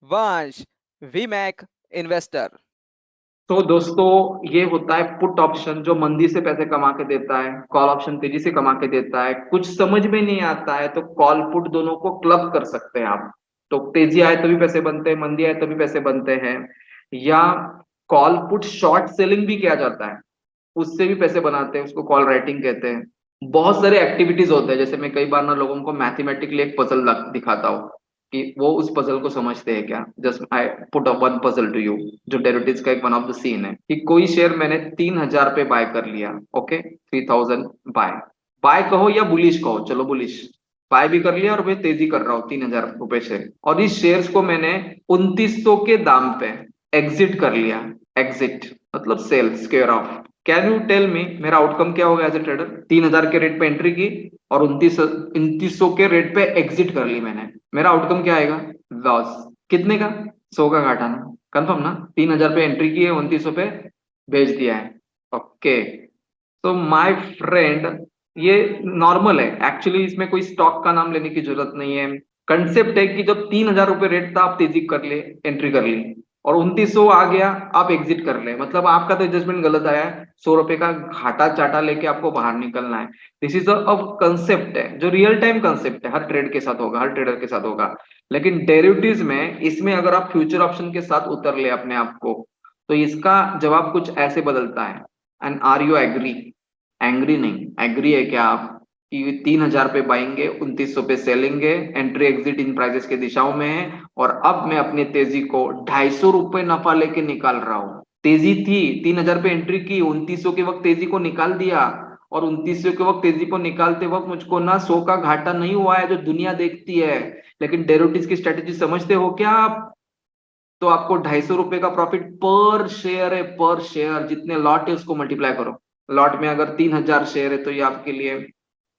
वंश वीमैक इन्वेस्टर। तो दोस्तों ये होता है पुट ऑप्शन जो मंदी से पैसे कमा के देता है, कॉल ऑप्शन तेजी से कमा के देता है। कुछ समझ में नहीं आता है तो कॉल पुट दोनों को क्लब कर सकते हैं आप। तो तेजी आए तभी पैसे बनते हैं, मंदी आए तभी पैसे बनते हैं। या कॉल पुट शॉर्ट सेलिंग भी किया जाता है, उससे भी पैसे बनाते हैं, उसको कॉल राइटिंग कहते हैं। बहुत सारे एक्टिविटीज होते हैं, जैसे मैं कई बार ना लोगों को मैथमेटिकली एक पजल दिखाता हूँ कि वो उस पजल को समझते हैं क्या। Just I put up one puzzle to you, जो डेरिवेटिव्स का एक वन ऑफ द सीन है कि कोई शेयर मैंने 3,000 पे बाय कर लिया। Okay, 3,000 bye. बाय कहो या बुलिश कहो, चलो बुलिश। बाय भी कर लिया और मैं तेजी कर रहा हूँ 3,000 रुपए से, और इस शेयर्स को मैंने 2,900 के दाम पे एग्जिट कर लिया। एग्जिट मतलब sell, square off. Can you tell me मेरा आउटकम क्या होगा एज ए ट्रेडर? 3,000 के रेट पे एंट्री की और 2900 के रेट पे एग्जिट कर ली मैंने। मेरा आउटकम क्या आएगा? लॉस। कितने का? 100 का घाटा ना। कंफर्म ना? 3,000 पे एंट्री की है, 2900 पे बेच दिया है। ओके, तो माय फ्रेंड, ये नॉर्मल है एक्चुअली, इसमें कोई स्टॉक का नाम लेने की जरूरत नहीं है। कंसेप्ट है कि जब 3,000 रुपये रेट था आप तेजी कर ले, एंट्री कर ली, और 2900 आ गया आप एग्जिट कर ले। मतलब आपका तो एडजस्टमेंट गलत आया है, 100 रुपए का घाटा चाटा लेके आपको बाहर निकलना है। दिस इज अ कंसेप्ट है जो रियल टाइम कंसेप्ट है, हर ट्रेड के साथ होगा, हर ट्रेडर के साथ होगा। लेकिन डेरिवेटिव्स में, इसमें अगर आप फ्यूचर ऑप्शन के साथ उतर ले अपने आप को, तो इसका जवाब कुछ ऐसे बदलता है। And are you agree? Angry नहीं, एग्री है क्या आप कि 3,000 पे बाएंगे, 2900 पे सेलेंगे, एंट्री एग्जिट इन प्राइसेस के दिशाओं में है, और अब मैं अपनी तेजी को 250 रुपए नफा लेके निकाल रहा हूँ। तेजी थी, 3,000 पे एंट्री की, 2900 के वक्त तेजी को निकाल दिया, और 2900 के वक्त तेजी को निकालते वक्त मुझको ना 100 का घाटा नहीं हुआ है जो दुनिया देखती है। लेकिन डेरिवेटिव्स की स्ट्रेटेजी समझते हो क्या आप? तो आपको 250 रुपए का प्रॉफिट पर शेयर है, पर शेयर। जितने लॉट है उसको मल्टीप्लाई करो। लॉट में अगर 3,000 शेयर है तो ये आपके लिए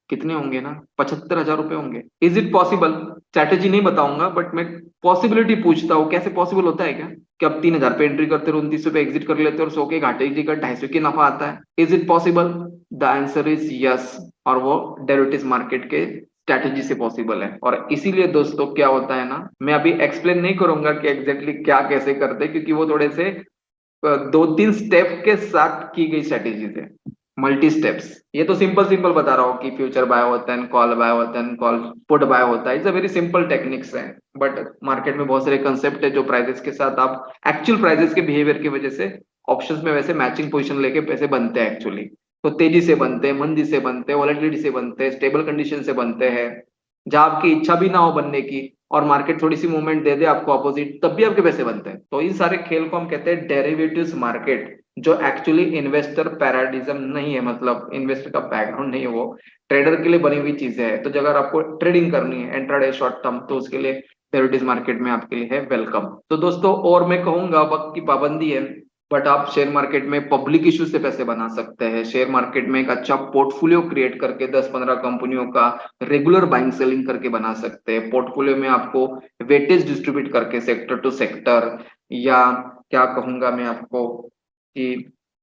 कितने होंगे ना, 75,000 रुपए होंगे। Is it possible? स्ट्रैटेजी नहीं बताऊंगा, बट मैं पॉसिबिलिटी पूछता हूँ, कैसे पॉसिबल होता है क्या कि अब 3,000 पे एंट्री करते हो, 2900 पे एग्जिट कर लेते हो, और 100 के घाटे की जगह 250 की नफा आता है? Is it possible? The answer is yes. और वो डेरिवेटिव्स मार्केट के स्ट्रैटेजी से पॉसिबल है। और इसीलिए दोस्तों क्या होता है ना, मैं अभी एक्सप्लेन नहीं करूंगा कि एग्जैक्टली क्या कैसे करते हैं, क्योंकि वो थोड़े से 2-3 स्टेप के साथ की गई स्ट्रेटेजीज है, मल्टी स्टेप्स। ये तो सिंपल सिंपल बता रहा हूँ कि फ्यूचर बाय होता है, कॉल बाय होता है, कॉल पुट बाय होता है। It's a very simple techniques है। बट मार्केट में बहुत सारे कंसेप्ट है जो प्राइजेस के साथ आप एक्चुअल प्राइजेस के बिहेवियर की वजह से ऑप्शंस में वैसे मैचिंग पोजीशन लेके पैसे बनते हैं एक्चुअली। तो तेजी से बनते हैं, मंदी से बनते हैं, वॉलेटिलिटी से बनते हैं, स्टेबल कंडीशन से बनते हैं, जहां आपकी इच्छा भी ना हो बनने की, और मार्केट थोड़ी सी मूवमेंट दे दे आपको अपोजिट, तब भी आपके पैसे बनते हैं। तो इन सारे खेल को हम कहते हैं डेरिवेटिव्स मार्केट, जो एक्चुअली इन्वेस्टर पैराडिज्म नहीं है, मतलब इन्वेस्टर का बैकग्राउंड नहीं है, वो ट्रेडर के लिए बनी हुई चीजें है। तो अगर आपको ट्रेडिंग करनी है इंट्राडे शॉर्ट टर्म, तो उसके लिए डेरिवेटिव्स मार्केट में आपके लिए है वेलकम। तो दोस्तों, और मैं कहूंगा वक्त की पाबंदी है, बट आप शेयर मार्केट में पब्लिक इशू से पैसे बना सकते हैं। शेयर मार्केट में एक अच्छा पोर्टफोलियो क्रिएट करके 10-15 कंपनियों का रेगुलर बाइंग सेलिंग करके बना सकते हैं। पोर्टफोलियो में आपको वेटेज डिस्ट्रीब्यूट करके सेक्टर टू सेक्टर, या क्या कहूंगा मैं आपको कि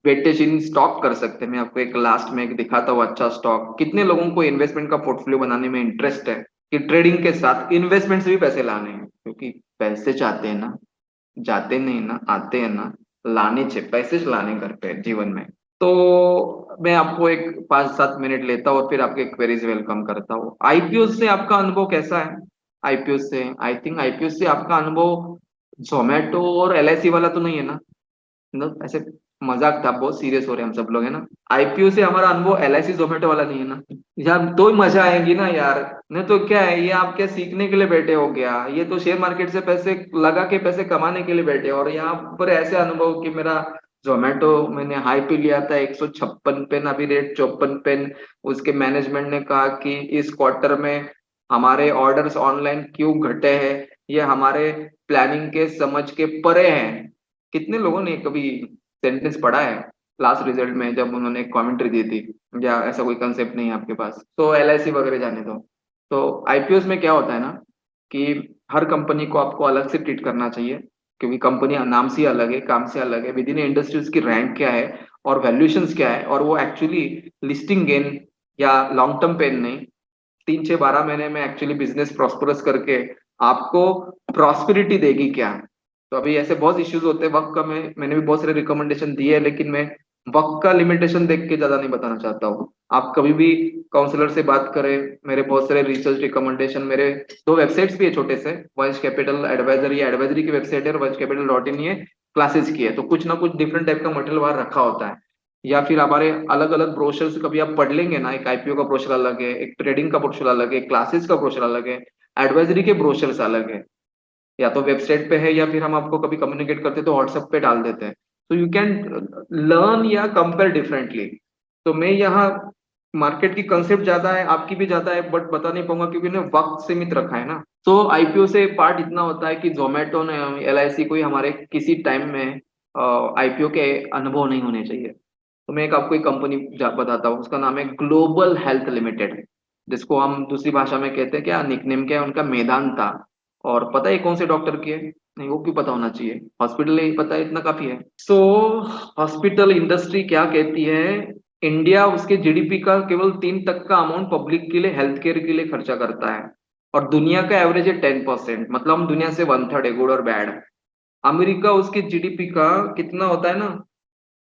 वेटेज इन स्टॉक कर सकते हैं। मैं आपको एक लास्ट में एक दिखाता हूँ अच्छा स्टॉक। कितने लोगों को इन्वेस्टमेंट का पोर्टफोलियो बनाने में इंटरेस्ट है कि ट्रेडिंग के साथ इन्वेस्टमेंट से भी पैसे लाने हैं? क्योंकि पैसे चाहते हैं ना, जाते नहीं ना, आते हैं ना, लाने चाहिए पैसे, लाने घर पे जीवन में। तो मैं आपको एक 5-7 मिनट लेता हूँ और फिर आपके क्वेरीज वेलकम करता हूँ। आईपीओ से आपका अनुभव कैसा है? आईपीओ से, आई थिंक आईपीओ से आपका अनुभव जोमेटो और एलआईसी वाला तो नहीं है ना? मतलब ऐसे मजाक था, बहुत सीरियस हो रहे हैं हम सब लोग, है ना? आईपीओ से हमारा अनुभव एलआईसी जोमेटो वाला नहीं है ना? यार तो ही मजा आएगी ना यार। नहीं तो क्या है, ये आप क्या सीखने के लिए बैठे हो गया? ये तो शेयर मार्केट से पैसे लगा के पैसे कमाने के लिए बैठे हो, और यहाँ पर ऐसे अनुभव कि मेरा जोमेटो मैंने हाई पे लिया था 156 पेन, अभी रेट 54 पेन। उसके मैनेजमेंट ने कहा कि इस क्वार्टर में हमारे ऑर्डर्स ऑनलाइन क्यों घटे हैं, ये हमारे प्लानिंग के समझ के परे हैं। कितने लोगों ने कभी सेंटेंस पढ़ा है लास्ट रिजल्ट में जब उन्होंने कमेंट्री दी थी? या ऐसा कोई कंसेप्ट नहीं है आपके पास? तो एलआईसी वगैरह जाने दो। तो आईपीओस में क्या होता है ना कि हर कंपनी को आपको अलग से ट्रीट करना चाहिए, क्योंकि कंपनी नाम से अलग है, काम से अलग है, विद इन इंडस्ट्री उसकी रैंक क्या है और वैल्यूएशंस क्या है, और वो एक्चुअली लिस्टिंग गेन या लॉन्ग टर्म पेन नहीं, 3-6-12 महीने में एक्चुअली बिजनेस प्रॉस्परस करके आपको प्रॉस्पेरिटी देगी क्या। तो अभी ऐसे बहुत इश्यूज होते हैं वक्त का, मैंने भी बहुत सारे रिकमेंडेशन दिए हैं, लेकिन मैं वक्त का लिमिटेशन देख के ज्यादा नहीं बताना चाहता हूँ। आप कभी भी काउंसलर से बात करें, मेरे बहुत सारे रिसर्च रिकमेंडेशन, मेरे दो वेबसाइट्स भी है छोटे से, वंश कैपिटल एडवाइजर, ये एडवाइजरी की वेबसाइट है, और वंश कैपिटल डॉट इन ये क्लासेस की है। तो कुछ ना कुछ डिफरेंट टाइप का मटेरियल वहां रखा होता है। या फिर हमारे अलग अलग ब्रोशर्स कभी आप पढ़ लेंगे ना, एक आईपीओ का ब्रोशर अलग है, एक ट्रेडिंग का ब्रोशर अलग है, क्लासेस का ब्रोशर अलग है, एडवाइजरी के ब्रोशर्स अलग है। या तो वेबसाइट पे है, या फिर हम आपको कभी कम्युनिकेट करते हैं तो व्हाट्सएप पे डाल देते हैं। तो यू कैन लर्न या कंपेयर डिफरेंटली। तो मैं यहाँ, मार्केट की कंसेप्ट ज्यादा है, आपकी भी ज्यादा है, बट बता नहीं पाऊंगा क्योंकि ने वक्त सीमित रखा है ना। तो आईपीओ से पार्ट इतना होता है कि जोमेटो ने, एलआईसी कोई हमारे किसी टाइम में आईपीओ के अनुभव नहीं होने चाहिए। तो मैं एक आपको एक कंपनी बताता हूँ, उसका नाम है ग्लोबल हेल्थ लिमिटेड, जिसको हम दूसरी भाषा में कहते हैं, क्या निकनेम क्या है उनका, मेदांता। और पता है कौन से डॉक्टर की है? नहीं, वो क्यों पता होना चाहिए, हॉस्पिटल नहीं पता है इतना काफी है। सो हॉस्पिटल इंडस्ट्री क्या कहती है, इंडिया उसके जीडीपी का केवल 3 तक का अमाउंट पब्लिक के लिए, हेल्थ केयर के लिए खर्चा करता है। और दुनिया का एवरेज है 10%, मतलब हम दुनिया से वन थर्ड है, गुड और बैड। अमेरिका उसके जीडीपी का कितना होता है ना,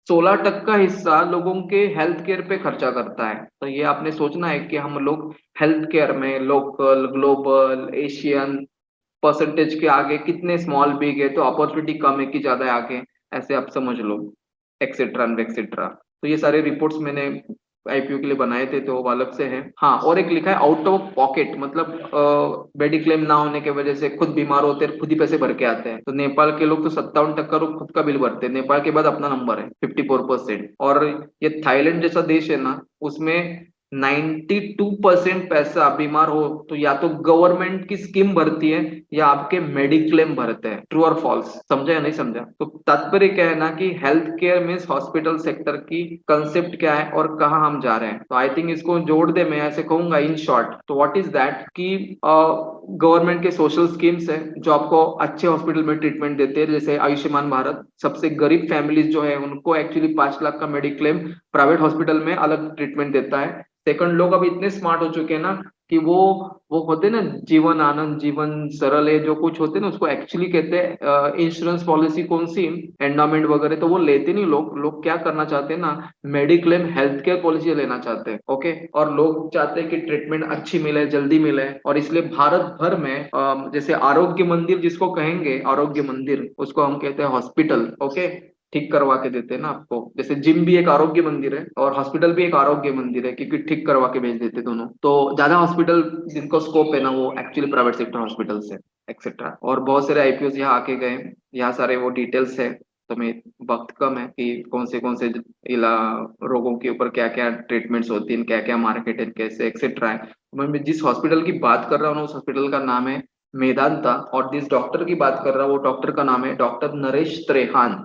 16 का हिस्सा लोगों के हेल्थ केयर पे खर्चा करता है। तो ये आपने सोचना है कि हम लोग हेल्थ केयर में लोकल, ग्लोबल, एशियन परसेंटेज के आगे कितने स्मॉल बिग है, तो अपॉर्चुनिटी कम है कि ज्यादा है आगे, ऐसे आप समझ लो, एक्सेट्रा एंड एक्सेट्रा। तो ये सारे रिपोर्ट्स मैंने आईपीओ के लिए बनाए थे, तो वो अलग से है। हाँ, और एक लिखा है आउट ऑफ पॉकेट, मतलब मेडिक्लेम ना होने की वजह से खुद बीमार होते हैं, खुद ही पैसे भर के आते हैं। तो नेपाल के लोग तो 57% लोग खुद का बिल भरते हैं, नेपाल के बाद अपना नंबर है 54%। और ये थाईलैंड जैसा देश है ना, उसमें 92% पैसा बीमार हो तो या तो गवर्नमेंट की स्कीम भरती है, या आपके मेडिक्लेम भरते हैं। ट्रू और फॉल्स, समझा या नहीं समझा? तो तात्पर्य क्या है ना कि health care means hospital sector की कंसेप्ट क्या है और कहाँ हम जा रहे हैं। तो आई थिंक इसको जोड़ दे, मैं ऐसे कहूंगा इन शॉर्ट। तो व्हाट इज दैट कि गवर्नमेंट के सोशल स्कीम्स है जो आपको अच्छे हॉस्पिटल में ट्रीटमेंट देते हैं, जैसे आयुष्मान भारत, सबसे गरीब फैमिलीज जो है उनको एक्चुअली 5 लाख का मेडिक्लेम प्राइवेट हॉस्पिटल में अलग ट्रीटमेंट देता है। सेकंड, लोग अब इतने स्मार्ट हो चुके हैं ना कि वो होते हैं ना, जीवन आनंद, जीवन सरल है, जो कुछ होते हैं ना, उसको एक्चुअली कहते हैं इंश्योरेंस पॉलिसी कौन सी, एंडामेंट वगैरह, तो वो लेते नहीं लोग। लोग क्या करना चाहते हैं ना, मेडिक्लेम हेल्थ केयर पॉलिसी लेना चाहते हैं। ओके, और लोग चाहते हैं कि ट्रीटमेंट अच्छी मिले, जल्दी मिले, और इसलिए भारत भर में जैसे आरोग्य मंदिर जिसको कहेंगे, आरोग्य मंदिर उसको हम कहते हैं हॉस्पिटल। ओके, ठीक करवा के देते हैं ना आपको, जैसे जिम भी एक आरोग्य मंदिर है और हॉस्पिटल भी एक आरोग्य मंदिर है, क्योंकि ठीक करवा के भेज देते दोनों। तो ज्यादा हॉस्पिटल जिनको स्कोप है ना, वो एक्चुअली प्राइवेट सेक्टर हॉस्पिटल से, एक्सेट्रा। और बहुत सारे आईपीओ यहाँ आके गए, यहाँ सारे वो डिटेल्स है। तो मैं, वक्त कम है कि कौन से इला रोगों के ऊपर क्या क्या ट्रीटमेंट्स होती हैं, क्या क्या मार्केट है, कैसे एक्सेट्रा है। मैं जिस हॉस्पिटल की बात कर रहा हूँ ना, उस हॉस्पिटल का नाम है मेदांता, और जिस डॉक्टर की बात कर रहा हूँ वो डॉक्टर का नाम है डॉक्टर नरेश त्रेहान।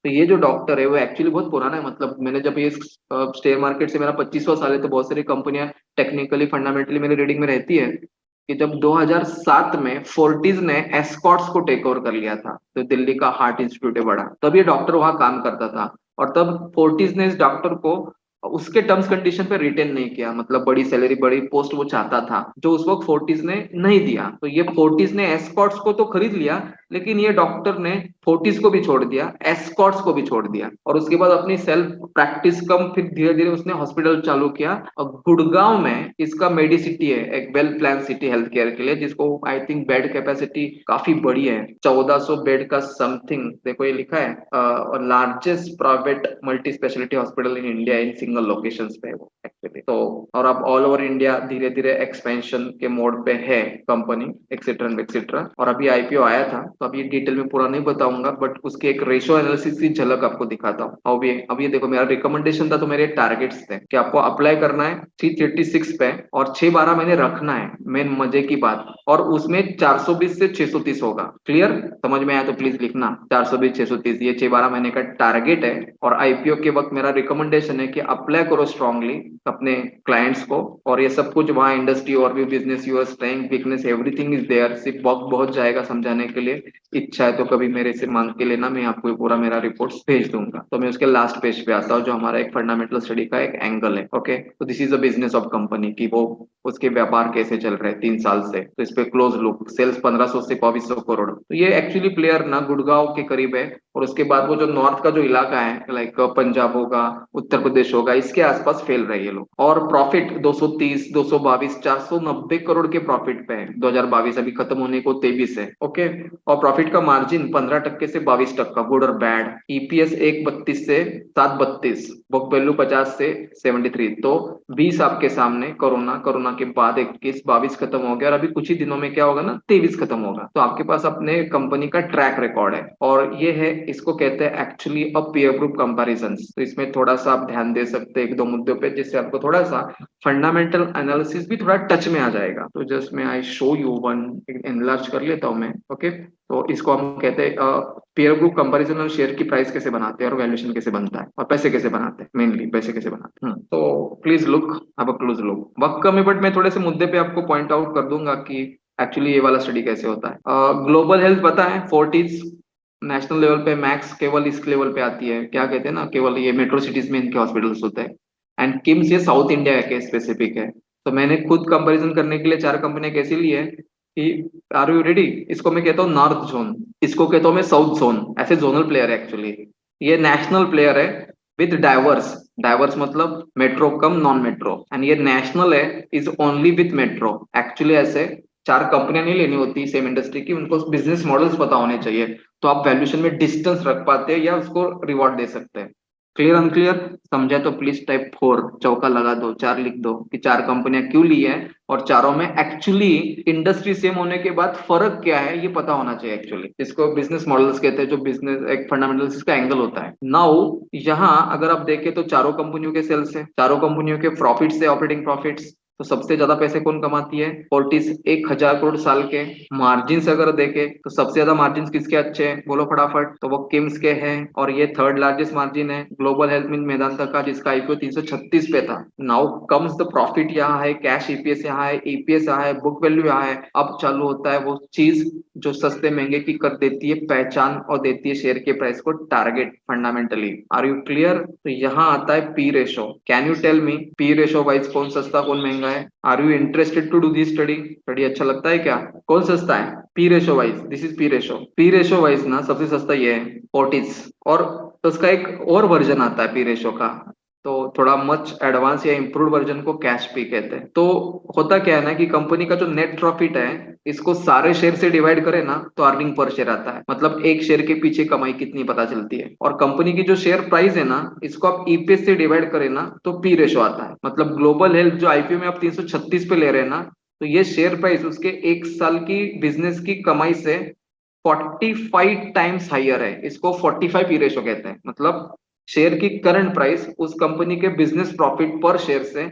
तो ये जो डॉक्टर है वो एक्चुअली बहुत पुराना है, मतलब मैंने जब ये शेयर मार्केट से मेरा 25वां साल है, तो बहुत सारी कंपनियां टेक्निकली फंडामेंटली मेरी रीडिंग में रहती है कि जब 2007 में फोर्टिज ने एस्कॉट्स को टेक ओवर कर लिया था, तो दिल्ली का हार्ट इंस्टीट्यूट है बड़ा, तब ये डॉक्टर वहां काम करता था। और तब फोर्टिज ने इस डॉक्टर को उसके टर्म्स कंडीशन पे रिटेन नहीं किया, मतलब बड़ी सैलरी, बड़ी पोस्ट वो चाहता था, जो उस वक्त फोर्टिज ने नहीं दिया। तो ये फोर्टिज ने एस्कॉट्स को तो खरीद लिया, लेकिन ये डॉक्टर ने फोर्टिस को भी छोड़ दिया, एस्कॉट्स को भी छोड़ दिया, और उसके बाद अपनी सेल्फ प्रैक्टिस कम, फिर धीरे धीरे उसने हॉस्पिटल चालू किया। और गुड़गांव में इसका मेडिसिटी है, एक well plan city health care के लिए, जिसको आई थिंक बेड कैपेसिटी काफी बड़ी है, 1400 बेड का समथिंग, देखो ये लिखा है, और largest private multi speciality hospital in India in single location पे है वो एक्चुअली। तो और अब ऑल ओवर इंडिया धीरे धीरे एक्सपेंशन के मोड पे है कंपनी, एक्सेट्रा एक्सेट्रा। और अभी आईपीओ आया था, तो अभी डिटेल में पूरा नहीं बताऊंगा, बट उसके एक रेशो एनालिसिस की झलक आपको दिखाता हूँ। अब ये देखो, मेरा रिकमेंडेशन था, तो मेरे टारगेट्स थे कि आपको अप्लाई करना है 336 पे, और 6-12 महीने रखना है, मेन मजे की बात। और उसमें 420 से 630 होगा। क्लियर, समझ में आया तो प्लीज लिखना, 420 630 ये 6-12 महीने का टारगेट है। और आईपीओ के वक्त मेरा रिकमेंडेशन है कि अप्लाई करो स्ट्रांगली, अपने क्लाइंट्स को, और ये सब कुछ वहाँ इंडस्ट्री और भी business, your strength weakness everything is there. सिर्फ वक्त बहुत जाएगा समझाने के लिए, इच्छा है तो कभी मेरे से मांग के लेना, मैं आपको पूरा मेरा रिपोर्ट भेज दूंगा। तो मैं उसके लास्ट पेज पे आता हूँ जो हमारा एक फंडामेंटल स्टडी का एक एंगल है। ओके, तो this is a business of company की वो उसके व्यापार कैसे चल रहे हैं 3 साल से। तो इस पे क्लोज लुक, सेल्स 1500 से 2200 करोड़। तो ये एक्चुअली प्लेयर ना गुड़गांव के करीब है, और उसके बाद वो जो नॉर्थ का जो इलाका है लाइक पंजाब होगा, उत्तर प्रदेश होगा, इसके आसपास फैल रहे हैं ये लोग। और प्रॉफिट 230, 222, 490 करोड़ के प्रॉफिट पे है। 2022 अभी खत्म होने को 23 है। ओके, और प्रॉफिट का मार्जिन 15% से 22%, गुड और बैड। ईपीएस 1.32 से 7.32, बुक वैल्यू 50 से 73। तो 20 आपके सामने, कोरोना, कोरोना के बाद 21, 22 खत्म हो गया, और अभी कुछ ही दिनों में क्या होगा ना, 23 खत्म होगा। तो आपके पास अपने कंपनी का ट्रैक रिकॉर्ड है, और ये है, इसको कहते हैं actually a peer group comparison. तो इसमें थोड़ा सा आप ध्यान दे सकते हैं एक दो मुद्दों पे, जिससे आपको थोड़ा सा फंडामेंटल एनालिसिस भी थोड़ा टच में आ जाएगा। तो जस्ट मैं I show you one, enlarge कर लेता हूँ मैं। ओके, तो इसको हम कहते हैं पीयर ग्रुप कंपैरिजन, और शेयर की प्राइस कैसे बनाते हैं और वैल्यूएशन कैसे बनता है और पैसे कैसे बनाते हैं, मेनली पैसे कैसे बनाते हैं। तो please look, have a close look. वक्त कम है बट मैं थोड़े से मुद्दे पे आपको पॉइंट आउट कर दूंगा कि एक्चुअली ये वाला स्टडी कैसे होता है। ग्लोबल हेल्थ पता है, फोर्टीज नेशनल लेवल पे मैक्स केवल इस लेवल पे आती है, क्या कहते हैं ना, केवल ये मेट्रो सिटीज में इनके हॉस्पिटल्स होते हैं। एंड किम्स ये साउथ इंडिया के स्पेसिफिक है। तो मैंने खुद कंपैरिजन करने के लिए 4 कंपनियां कैसी ली है कि, आर यू रेडी, इसको मैं कहता हूँ नॉर्थ जोन, इसको कहता हूँ मैं साउथ जोन, ऐसे जोनल प्लेयर है एक्चुअली। ये नेशनल प्लेयर है विद डाइवर्स, डाइवर्स मतलब metro come non metro, and ये नेशनल है is only with metro. Actually ऐसे 4 कंपनियां नहीं लेनी होती सेम इंडस्ट्री की, उनको बिजनेस मॉडल्स पता होने चाहिए, तो आप वैल्यूएशन में डिस्टेंस रख पाते हैं या उसको रिवॉर्ड दे सकते हैं। क्लियर अनक्लियर, समझे तो प्लीज टाइप 4 चौका लगा दो, 4 लिख दो कि 4 कंपनियां क्यों ली है, और चारों में एक्चुअली इंडस्ट्री सेम होने के बाद फर्क क्या है ये पता होना चाहिए एक्चुअली। इसको बिजनेस मॉडल्स कहते हैं, जो बिजनेस एक फंडामेंटल्स का एंगल होता है। नाउ यहाँ अगर आप देखें तो 4 कंपनियों के सेल्स है, 4 कंपनियों के प्रॉफिट से, ऑपरेटिंग प्रॉफिट्स। तो सबसे ज्यादा पैसे कौन कमाती है, फोर्टिस 1000 करोड़ साल के। मार्जिन अगर देखे तो सबसे ज्यादा मार्जिन किसके अच्छे हैं, बोलो फटाफट, तो वो किम्स के हैं, और ये थर्ड लार्जेस्ट मार्जिन है। ग्लोबल हेल्थ में मेदांता का, जिसका आईपीओ 336 पे था। नाउ कम्स द प्रॉफिट, यहाँ है कैश ईपीएस, यहाँ है ईपीएस, यहाँ है बुक वैल्यू, यहाँ है। अब चालू होता है वो चीज जो सस्ते महंगे की कर देती है पहचान, और देती है शेयर के प्राइस को target fundamentally. Are you clear? तो यहाँ आता है P ratio. Can you tell me P ratio wise कौन सस्ता कौन महंगा है? Are you interested to do this study? Study अच्छा लगता है क्या? कौन सस्ता है P ratio wise? This is P ratio. P ratio wise ना सबसे सस्ता ये है फोर्टिस, और उसका एक और वर्जन आता है पी रेशो का, तो थोड़ा मच एडवांस या इम्प्रूव वर्जन को कैश पी कहते हैं। तो होता क्या है ना कि कंपनी का जो नेट प्रॉफिट है, इसको सारे शेयर से डिवाइड करें ना तो अर्निंग पर शेयर आता है, मतलब एक शेयर के पीछे कमाई कितनी पता चलती है। और कंपनी की जो शेयर प्राइस है ना, इसको आप ईपीएस से डिवाइड करें ना तो पी रेशो आता है। मतलब ग्लोबल हेल्थ जो आईपीओ में आप 336 पे ले रहे हैं ना, तो ये शेयर प्राइस उसके 1 साल की बिजनेस की कमाई से 45 टाइम्स हाइयर है। इसको 45 पी रेशो कहते हैं। मतलब शेयर की करंट प्राइस उस कंपनी के बिजनेस प्रॉफिट पर शेयर से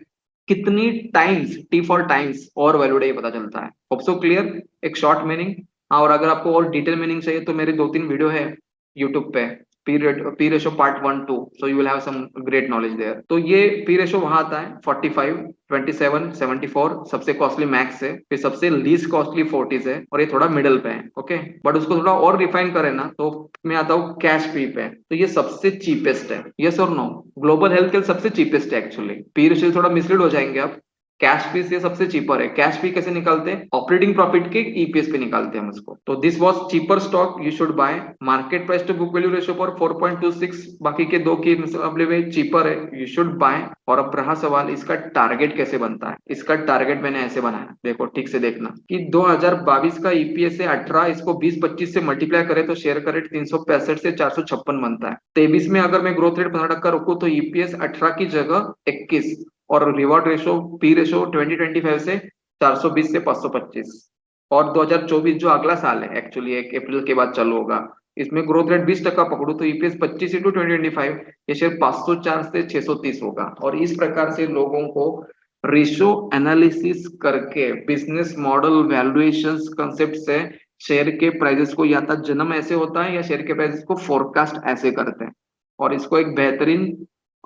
कितनी टाइम्स, टी फॉर टाइम्स और वैल्यूड है ये पता चलता है। होप सो क्लियर, एक शॉर्ट मीनिंग। हाँ, और अगर आपको और डिटेल मीनिंग चाहिए तो मेरे 2-3 वीडियो है यूट्यूब पे, P ratio part 1-2, so you will have some great knowledge there. तो ये पी रेशो वहां आता है 45, 27, 74 सबसे कॉस्टली मैक्स है, फिर सबसे लीस्ट कॉस्टली 40 है, और ये थोड़ा मिडल पे है। ओके, बट उसको थोड़ा और रिफाइन करें ना तो मैं आता हूँ कैश पी पे, तो ये सबसे चीपेस्ट है। यस और नो? ग्लोबल हेल्थ केयर सबसे चीपेस्ट है एक्चुअली। पी रेशियो थोड़ा मिसलीड हो जाएंगे आप। कैश पी से सबसे चीपर है। कैश पी कैसे निकालते हैं? ऑपरेटिंग प्रॉफिट के ईपीएस पे निकालते हैं हम उसको। तो this was cheaper stock, you should buy. Market price to book value ratio पर 4.26, बाकी के दो के मुकाबले में चीपर है, यू शुड बाय। और अब रहा सवाल, इसका टारगेट कैसे बनता है? इसका टारगेट मैंने ऐसे बनाया, देखो ठीक से देखना कि 2022 का ईपीएस है 18, इसको 20-25 से मल्टीप्लाई करे तो शेयर का रेट 365 से 456 बनता है। 23 में अगर मैं ग्रोथ रेट 15% रखूं तो ईपीएस 18 की जगह 21, और रिवॉर्ड रेशो पी रेशो 2025 से 420 से 525। और 2024 जो अगला साल है एक्चुअली 1 अप्रैल के बाद चालू होगा, इसमें ग्रोथ रेट 20% पकड़ू तो ईपीएस 25 इंटू 2025 ये शेयर 504 से 630 होगा। और इस प्रकार से लोगों को रेशो एनालिसिस करके बिजनेस मॉडल वैल्यूएशंस कंसेप्ट से शेयर के प्राइसेस को या तो जन्म ऐसे होता है या शेयर के प्राइसेस को फोरकास्ट ऐसे करते हैं। और इसको एक बेहतरीन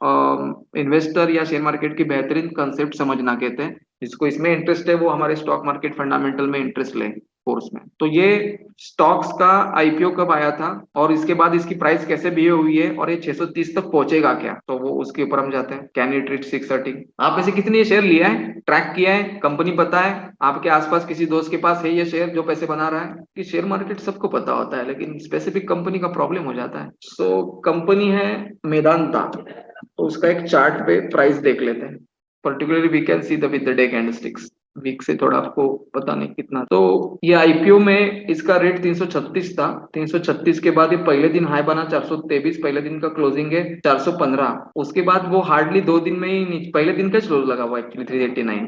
इन्वेस्टर या शेयर मार्केट की बेहतरीन कंसेप्ट समझना कहते हैं। जिसको इसमें इंटरेस्ट है वो हमारे स्टॉक मार्केट फंडामेंटल में इंटरेस्ट ले कोर्स में। तो ये स्टॉक्स का आईपीओ कब आया था और इसके बाद इसकी प्राइस कैसे बिहेव हुई है और ये 630 तक पहुंचेगा क्या, तो वो उसके ऊपर हम जाते हैं। Can it reach 630? आप में से कितने ये शेयर लिया है, ट्रैक किया है, कंपनी पता है, आपके आसपास किसी दोस्त के पास है ये शेयर जो पैसे बना रहा है? कि शेयर मार्केट सबको पता होता है लेकिन स्पेसिफिक कंपनी का प्रॉब्लम हो जाता है। सो कंपनी है मेदांता, तो उसका एक चार्ट पे प्राइस देख लेते हैं। Particularly we can see the with the day candlesticks. Week से थोड़ा आपको पता नहीं कितना। तो ये आईपीओ में इसका रेट 336 था। 336 के बाद ये पहले दिन हाई बना 423, पहले दिन का क्लोजिंग है 415। उसके बाद वो हार्डली 2 दिन में ही पहले दिन का क्लोज लगा हुआ एक्चुअली 389,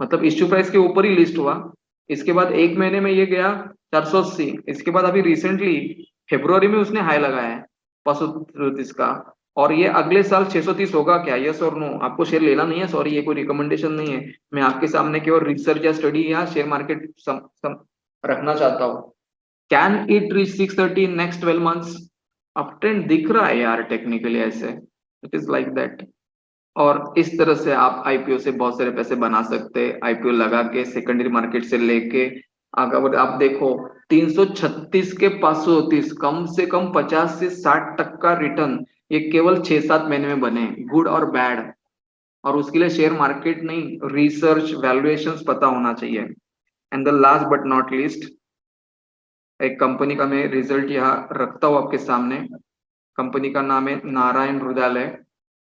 मतलब इश्यू प्राइस के ऊपर ही लिस्ट हुआ। इसके बाद एक महीने में ये गया 480। इसके बाद अभी रिसेंटली फेब्रुवरी में उसने हाई लगाया है 530 का। और ये अगले साल 630 होगा क्या, यस और नो? आपको शेयर लेना नहीं है, सॉरी, ये कोई रिकमेंडेशन नहीं है। मैं आपके सामने केवल रिसर्च या स्टडी या शेयर मार्केट रखना चाहता हूँ। Can it reach 630 in next 12 months? Up trend दिख रहा है यार टेक्निकली ऐसे, इट इज लाइक दैट। और इस तरह से आप आईपीओ से बहुत सारे पैसे बना सकते हैं। आईपीओ लगा के सेकेंडरी मार्केट से लेके अगर आप देखो 336 के 530, कम से कम 50 से 60% का रिटर्न ये केवल 6-7 महीने में बने, गुड और बैड। और उसके लिए शेयर मार्केट नहीं, रिसर्च वैल्यूएशंस पता होना चाहिए। And the last but not least, एक कंपनी का मैं रिजल्ट यहाँ रखता हूँ आपके सामने। कंपनी का नाम है नारायण हृदयालय,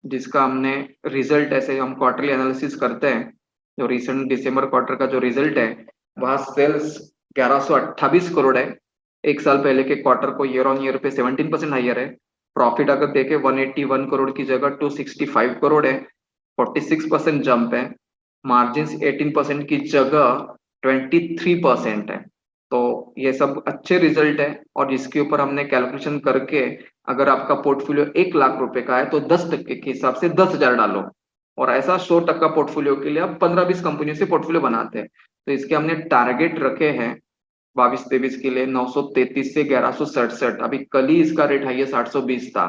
जिसका हमने रिजल्ट, ऐसे हम क्वार्टरली एनालिसिस करते हैं, जो रिसेंट दिसंबर क्वार्टर का जो रिजल्ट है वहाँ सेल्स 1128 करोड़ है। एक साल पहले के क्वार्टर को ईयर ऑन ईयर पे 17% हाइयर है। प्रॉफिट अगर देखें 181 करोड़ की जगह 265 करोड़ है, 46% जंप है। मार्जिन 18% की जगह 23% है। तो ये सब अच्छे रिजल्ट है। और जिसके ऊपर हमने कैलकुलेशन करके, अगर आपका पोर्टफोलियो 1 लाख रुपए का है तो 10% के हिसाब से 10,000 डालो। और ऐसा 100% पोर्टफोलियो के लिए आप 15-20 कंपनियों से पोर्टफोलियो बनाते हैं। तो इसके हमने टारगेट रखे हैं 22-23 के लिए 933 से 1167। अभी कल ही इसका रेट हाईएस्ट 820 था।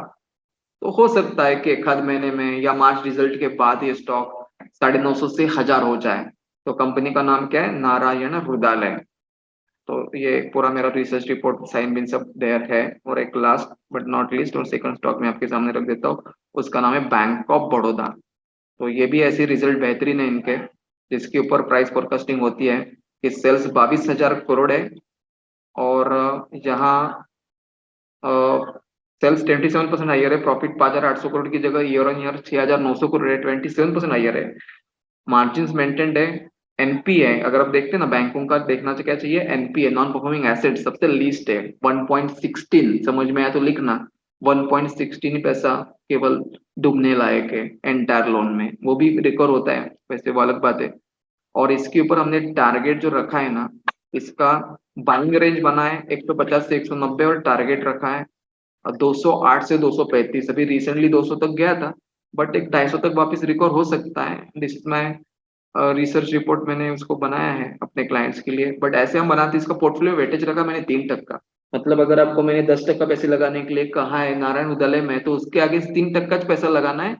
तो हो सकता है कि एक आध महीने में या मार्च रिजल्ट के बाद ये स्टॉक 950 से 1000 हो जाए। तो कंपनी का नाम क्या है? नारायण हृदयालय। तो ये पूरा मेरा रिसर्च रिपोर्ट साइन बिन सब देयर है। और एक लास्ट बट नॉट लीस्ट और सेकंड स्टॉक मैं आपके सामने रख देता हूँ, उसका नाम है बैंक ऑफ बड़ौदा। तो ये भी ऐसे रिजल्ट बेहतरीन है इनके, जिसके ऊपर प्राइस फोरकास्टिंग होती है कि सेल्स 22,000 करोड़ है। और यहाँ सेल्स 27% हाइयर है। प्रॉफिट 5,800 करोड़ की जगह ईयर ऑन ईयर 6,900 करोड़ है, 27% हाइयर है। मार्जिन मेंटेन्ड है। एनपीए अगर आप देखते हैं ना, बैंकों का देखना क्या चाहिए, एनपीए नॉन परफॉर्मिंग एसेट सबसे लीस्ट है 1.16। समझ में आया तो लिखना, 1.16 पैसा केवल डूबने लायक है एंटायर लोन में, वो भी रिकवर होता है वैसे, वो अलग बात है। और इसके ऊपर हमने टारगेट जो रखा है ना, इसका बाइंग रेंज बना है 150 से 190 और टारगेट रखा है 208 से 235। अभी रिसेंटली 200 तक गया था, बट एक 250 तक वापस रिकवर हो सकता है। जिसमें रिसर्च रिपोर्ट मैंने उसको बनाया है अपने क्लाइंट्स के लिए। बट ऐसे हम बनाते, इसका पोर्टफोलियो वेटेज रखा मैंने 3%। मतलब अगर आपको मैंने 10% पैसे लगाने के लिए कहा है नारायण उदय में, तो उसके आगे 3% पैसा लगाना है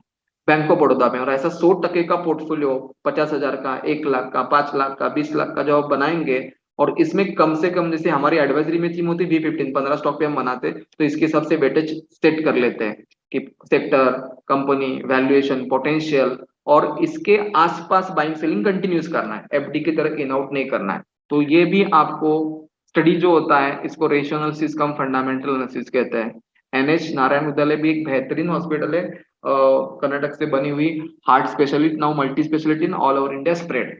बैंक ऑफ बड़ौदा में। और ऐसा 100% का पोर्टफोलियो 50,000 का, 1 लाख का, 5 लाख का, 20 लाख का जब आप बनाएंगे, और इसमें कम से कम, जैसे हमारी एडवाइजरी में थीम होती है V15, 15 स्टॉक पे हम बनाते, तो इसके हिसाब से वेटेज सेट कर लेते हैं कि सेक्टर, कंपनी, वैल्यूएशन, पोटेंशियल, और इसके आसपास बाइंग सेलिंग कंटिन्यूस करना है, एफडी की तरह इन आउट नहीं करना है। तो ये भी आपको स्टडी जो होता है, इसको रेशियो एनालिसिस कम फंडामेंटल एनालिसिस कहते हैं। एनएच नारायण विद्यालय भी एक बेहतरीन हॉस्पिटल है, कर्नाटक से बनी हुई, heart specialist, now multi speciality in all over India spread.